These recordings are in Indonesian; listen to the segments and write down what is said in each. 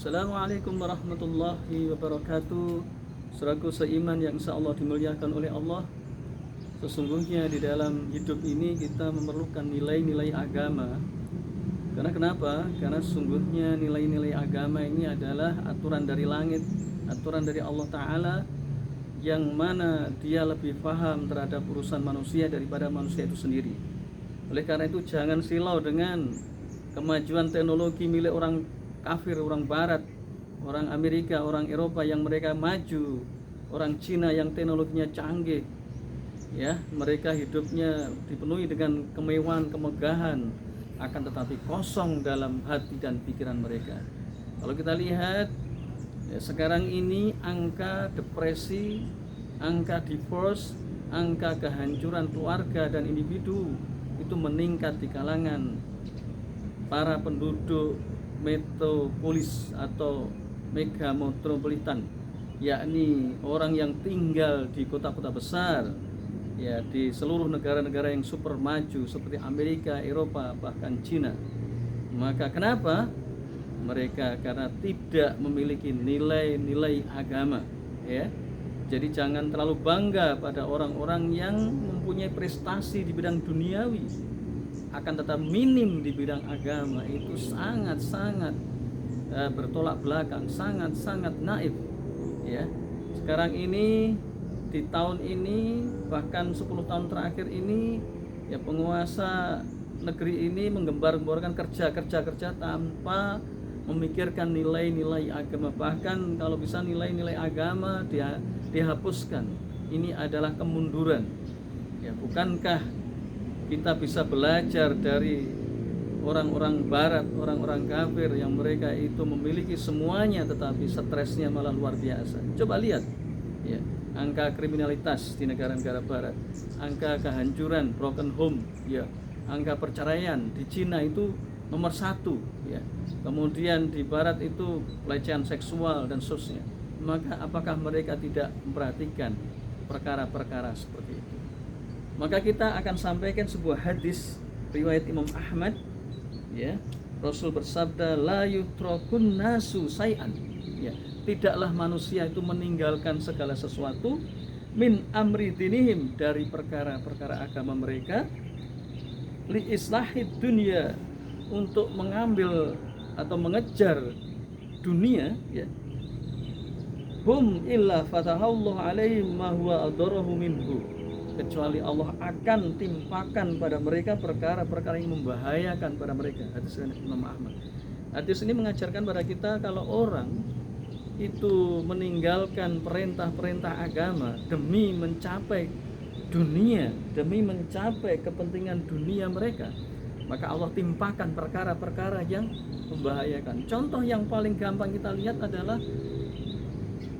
Assalamualaikum warahmatullahi wabarakatuh. Saudaraku seiman yang insyaallah dimuliakan oleh Allah. Sesungguhnya di dalam hidup ini kita memerlukan nilai-nilai agama. Karena kenapa? Karena sesungguhnya nilai-nilai agama ini adalah aturan dari langit, aturan dari Allah Ta'ala, yang mana dia lebih paham terhadap urusan manusia daripada manusia itu sendiri. Oleh karena itu jangan silau dengan kemajuan teknologi milik orang kafir, orang barat, orang Amerika, orang Eropa yang mereka maju, orang Cina yang teknologinya canggih, ya, mereka hidupnya dipenuhi dengan kemewahan, kemegahan, akan tetapi kosong dalam hati dan pikiran mereka. Kalau kita lihat ya, sekarang ini angka depresi, angka divorce, angka kehancuran keluarga dan individu itu meningkat di kalangan para penduduk metropolis atau mega metropolitan, yakni orang yang tinggal di kota-kota besar, ya, di seluruh negara-negara yang super maju seperti Amerika, Eropa, bahkan Cina. Maka kenapa? Mereka karena tidak memiliki nilai-nilai agama, ya. Jadi jangan terlalu bangga pada orang-orang yang mempunyai prestasi di bidang duniawi, akan tetap minim di bidang agama. Itu sangat-sangat bertolak belakang, sangat-sangat naif, ya. Sekarang ini, di tahun ini, bahkan 10 tahun terakhir ini, ya, penguasa negeri ini menggembar-gemborkan kerja tanpa memikirkan nilai-nilai agama. Bahkan kalau bisa nilai-nilai agama dia dihapuskan. Ini adalah kemunduran, ya. Bukankah kita bisa belajar dari orang-orang barat, orang-orang kafir yang mereka itu memiliki semuanya tetapi stresnya malah luar biasa. Coba lihat, ya, angka kriminalitas di negara-negara barat, angka kehancuran, broken home, ya, angka perceraian di Cina itu nomor 1, ya. Kemudian di barat itu pelecehan seksual dan seterusnya. Maka apakah mereka tidak memperhatikan perkara-perkara seperti itu? Maka kita akan sampaikan sebuah hadis riwayat Imam Ahmad, ya. Rasul bersabda, la yutrakun nasu say'an, ya, tidaklah manusia itu meninggalkan segala sesuatu min amri dinihim, dari perkara-perkara agama mereka, li islahid dunya, untuk mengambil atau mengejar dunia, ya, hum illa fatahallahu alaihim ma huwa adarahu minhu, kecuali Allah akan timpakan pada mereka perkara-perkara yang membahayakan pada mereka. Hadis Imam Ahmad. Hadis ini mengajarkan pada kita kalau orang itu meninggalkan perintah-perintah agama demi mencapai dunia, demi mencapai kepentingan dunia mereka, maka Allah timpakan perkara-perkara yang membahayakan. Contoh yang paling gampang kita lihat adalah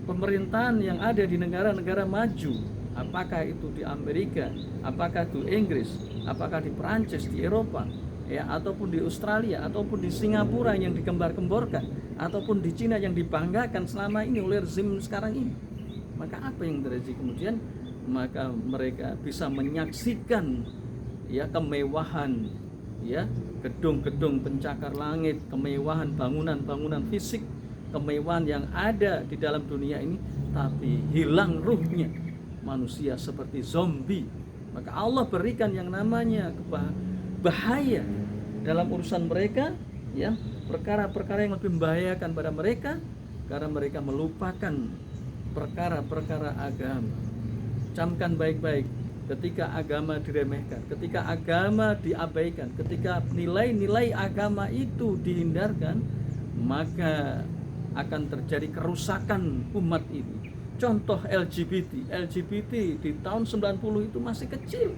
pemerintahan yang ada di negara-negara maju. Apakah itu di Amerika, apakah di Inggris, apakah di Perancis, di Eropa, ya, ataupun di Australia, ataupun di Singapura yang digembar-gemborkan, ataupun di Cina yang dibanggakan selama ini oleh rezim sekarang ini. Maka apa yang terjadi kemudian? Maka mereka bisa menyaksikan, ya, kemewahan, ya, gedung-gedung pencakar langit, kemewahan bangunan-bangunan fisik, kemewahan yang ada di dalam dunia ini, tapi hilang ruhnya. Manusia seperti zombie. Maka Allah berikan yang namanya bahaya dalam urusan mereka, ya, perkara-perkara yang lebih membahayakan pada mereka, karena mereka melupakan perkara-perkara agama. Camkan baik-baik, ketika agama diremehkan, ketika agama diabaikan, ketika nilai-nilai agama itu dihindarkan, maka akan terjadi kerusakan umat ini. Contoh LGBT di tahun 90 itu masih kecil.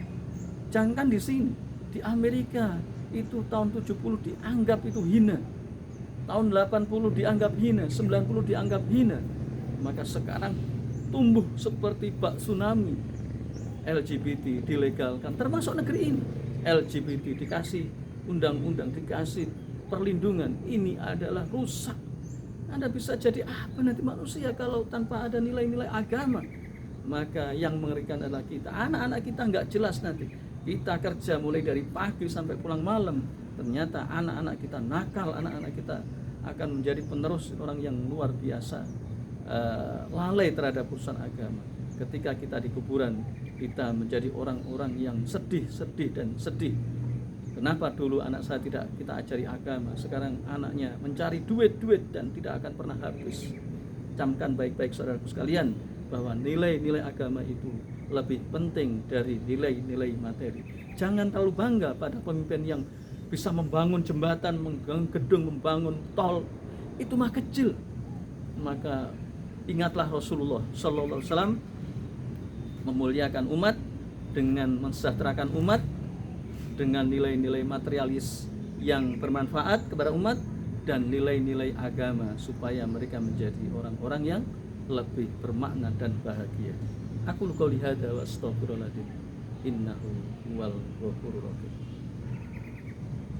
Jangan di sini, di Amerika itu tahun 70 dianggap itu hina. Tahun 80 dianggap hina, 90 dianggap hina. Maka sekarang tumbuh seperti bak tsunami. LGBT dilegalkan, termasuk negeri ini. LGBT dikasih undang-undang, dikasih perlindungan. Ini adalah rusak. Anda bisa jadi apa nanti manusia kalau tanpa ada nilai-nilai agama? Maka yang mengerikan adalah kita, anak-anak kita nggak jelas nanti. Kita kerja mulai dari pagi sampai pulang malam, ternyata anak-anak kita nakal, anak-anak kita akan menjadi penerus orang yang luar biasa lalai terhadap urusan agama. Ketika kita di kuburan, kita menjadi orang-orang yang sedih dan sedih. Kenapa dulu anak saya tidak kita ajari agama, sekarang anaknya mencari duit dan tidak akan pernah habis. Camkan baik-baik saudaraku sekalian bahwa nilai-nilai agama itu lebih penting dari nilai-nilai materi. Jangan terlalu bangga pada pemimpin yang bisa membangun jembatan, membangun gedung, membangun tol, itu mah kecil. Maka ingatlah Rasulullah Sallallahu Alaihi Wasallam memuliakan umat dengan mensejahterakan umat dengan nilai-nilai materialis yang bermanfaat kepada umat dan nilai-nilai agama supaya mereka menjadi orang-orang yang lebih bermakna dan bahagia. Aku qouli hadza wa astaghfirullahaladzim innahu huwal ghafurur rahim.